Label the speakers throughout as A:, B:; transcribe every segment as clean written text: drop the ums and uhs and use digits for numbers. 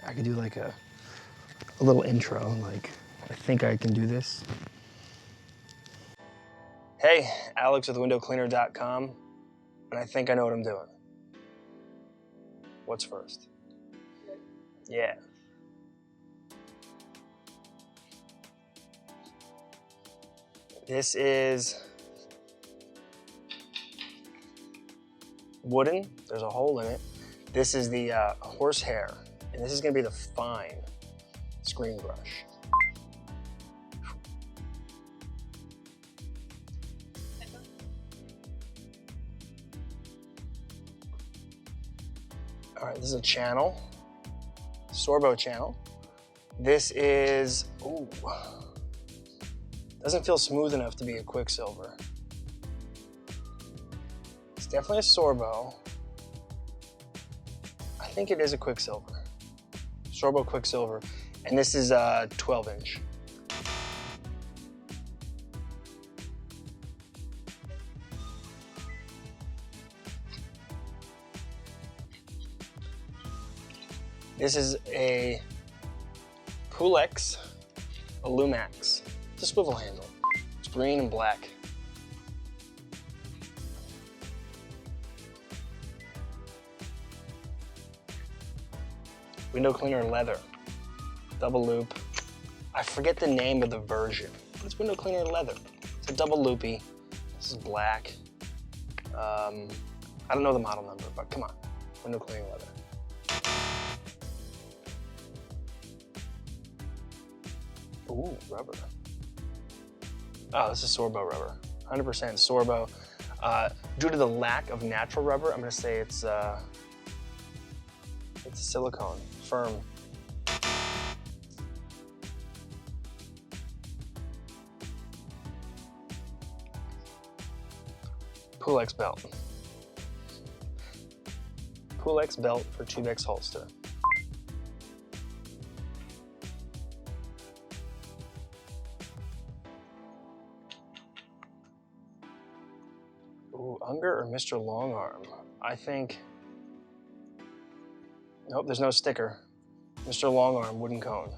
A: I could do like a little intro, like, I think I can do this. Hey, Alex with windowcleaner.com, and I think I know what I'm doing. What's first? Yeah. This is wooden. There's a hole in it. This is the Horsehair, and this is gonna be the fine screen brush. All right, this is a channel, Sörbo channel. This is, ooh, doesn't feel smooth enough to be a Quicksilver. It's definitely a Sörbo. I think it is a Quicksilver. Sörbo Quicksilver. And this is a 12-inch. This is a Pulex Alumax. It's a swivel handle. It's green and black. Window cleaner leather. Double loop. I forget the name of the version, but it's window cleaner leather. It's a double loopy. This is black. I don't know the model number, but come on. Window cleaner leather. Ooh, rubber. Oh, this is Sörbo rubber. 100% Sörbo. Due to the lack of natural rubber, I'm gonna say it's silicone, firm. Pulex belt. Pulex belt for Tubex holster. Ooh, Unger or Mr. LongArm? I think, nope, there's no sticker. Mr. LongArm wooden cone.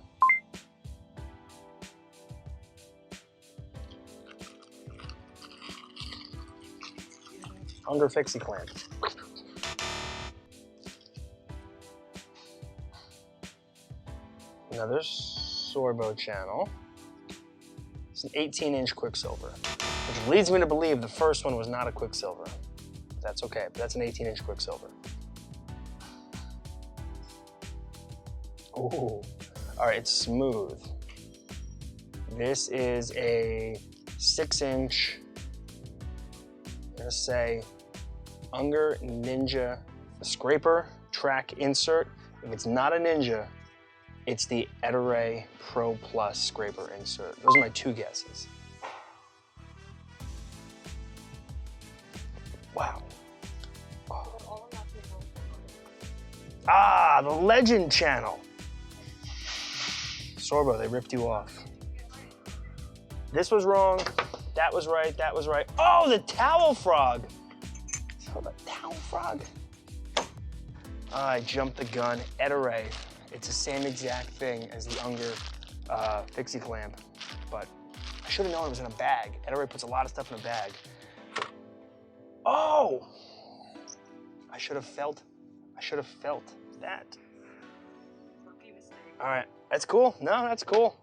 A: Unger fixie clamp. Another Sörbo channel. It's an 18-inch Quicksilver, which leads me to believe the first one was not a Quicksilver. That's okay, but that's an 18-inch Quicksilver. Ooh, all right, it's smooth. This is a 6-inch, I'm gonna say, Unger Ninja scraper track insert. If it's not a Ninja, it's the Ettore Pro Plus scraper insert. Those are my two guesses. Wow. Oh. Ah, the Legend channel. Sörbo, they ripped you off. This was wrong. That was right. That was right. Oh, the towel frog. Oh, the towel frog. I jumped the gun. Ettore. It's the same exact thing as the Unger fixie clamp, but I should have known it was in a bag. Ettore puts a lot of stuff in a bag. Oh! I should have felt that. All right, that's cool. No, that's cool.